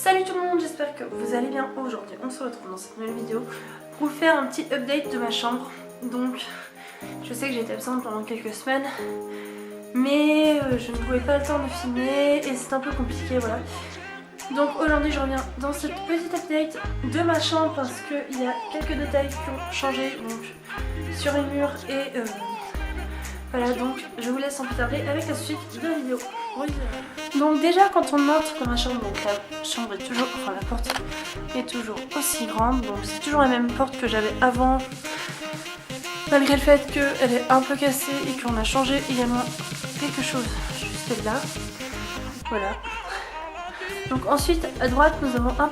Salut tout le monde, j'espère que vous allez bien. Aujourd'hui on se retrouve dans cette nouvelle vidéo pour vous faire un petit update de ma chambre. Donc je sais que j'ai été absente pendant quelques semaines, mais je ne trouvais pas le temps de filmer et c'est un peu compliqué, voilà. Donc aujourd'hui je reviens dans cette petite update de ma chambre parce qu'il y a quelques détails qui ont changé donc, sur les murs et voilà, donc je vous laisse sans plus tarder avec la suite de la vidéo. Donc déjà quand on entre dans ma chambre, donc la chambre est toujours, enfin la porte est toujours aussi grande, donc c'est toujours la même porte que j'avais avant, malgré le fait qu'elle est un peu cassée et qu'on a changé également quelque chose juste là. Voilà. Donc ensuite à droite nous avons un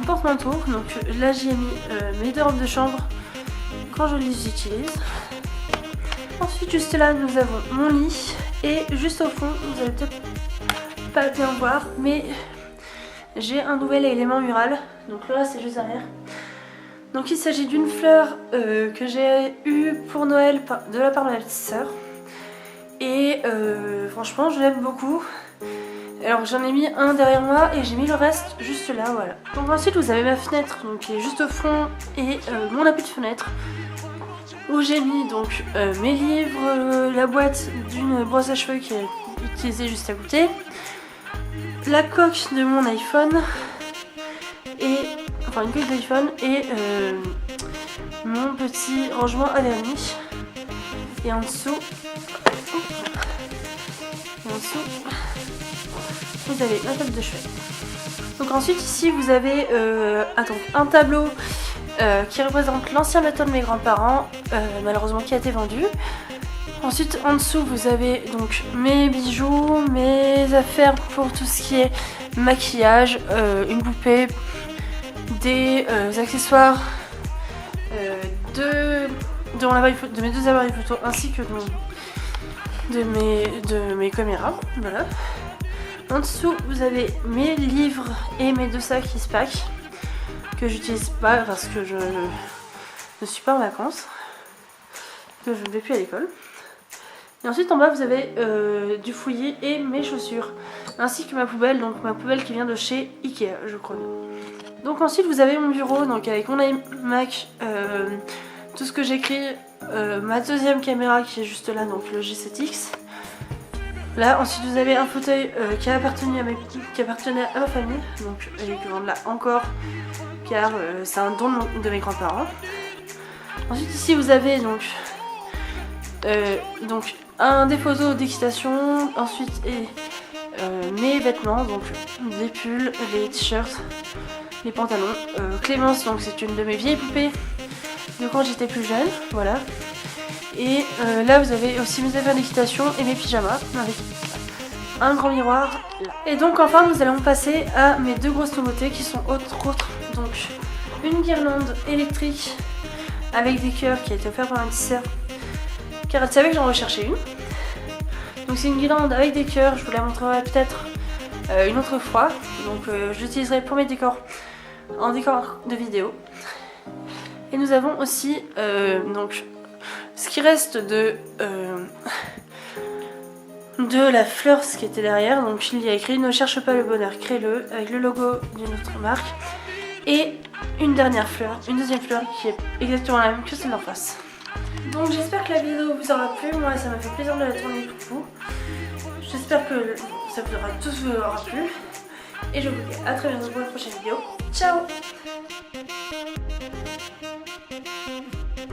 porte-manteau, donc là j'y ai mis mes deux robes de chambre quand je les utilise. Ensuite juste là nous avons mon lit et juste au fond vous allez peut-être pas bien voir mais j'ai un nouvel élément mural, donc là c'est juste derrière. Donc il s'agit d'une fleur que j'ai eue pour Noël de la part de ma petite sœur et franchement je l'aime beaucoup. Alors j'en ai mis un derrière moi et j'ai mis le reste juste là, voilà. Donc ensuite vous avez ma fenêtre donc, qui est juste au fond et mon appui de fenêtre où j'ai mis donc mes livres, la boîte d'une brosse à cheveux qui est utilisée juste à côté, la coque de mon iPhone et enfin une coque d'iPhone et mon petit rangement à vernis et en dessous vous avez ma table de chevet. Donc ensuite ici vous avez un tableau qui représente l'ancien bateau de mes grands-parents, malheureusement qui a été vendu. Ensuite en dessous vous avez donc mes bijoux, mes affaires pour tout ce qui est maquillage, une poupée, des accessoires de mes deux appareils photo ainsi que de mes caméras, voilà. En dessous vous avez mes livres et mes deux sacs qui se packent que j'utilise pas parce que je ne suis pas en vacances, que je ne vais plus à l'école. Et ensuite en bas vous avez du fouillis et mes chaussures ainsi que ma poubelle, donc ma poubelle qui vient de chez Ikea je crois. Donc ensuite vous avez mon bureau donc avec mon iMac, tout ce que j'écris, ma deuxième caméra qui est juste là, donc le G7X. Là ensuite vous avez un fauteuil qui appartenait à ma famille, donc et que j'en ai là encore car c'est un don de mes grands-parents. Ensuite ici vous avez donc des photos d'équitation, ensuite mes vêtements, donc les pulls, les t-shirts, les pantalons. Clémence, donc c'est une de mes vieilles poupées de quand j'étais plus jeune, voilà. Et là vous avez aussi mes affaires d'équitation et mes pyjamas avec un grand miroir là. Et donc enfin nous allons passer à mes deux grosses nouveautés qui sont autres donc une guirlande électrique avec des cœurs qui a été offerte par ma petite sœur car elle savait que j'en recherchais une. Donc c'est une guirlande avec des cœurs, je vous la montrerai peut-être une autre fois. Donc je l'utiliserai pour mes décors en décor de vidéo. Et nous avons aussi donc ce qui reste de la fleur, ce qui était derrière. Donc il y a écrit ne cherche pas le bonheur, crée-le, avec le logo d'une autre marque. Et une dernière fleur, une deuxième fleur qui est exactement la même que celle d'en face. Donc j'espère que la vidéo vous aura plu, moi ça m'a fait plaisir de la tourner pour vous. J'espère que ça vous aura plu. Et je vous dis à très bientôt pour la prochaine vidéo. Ciao!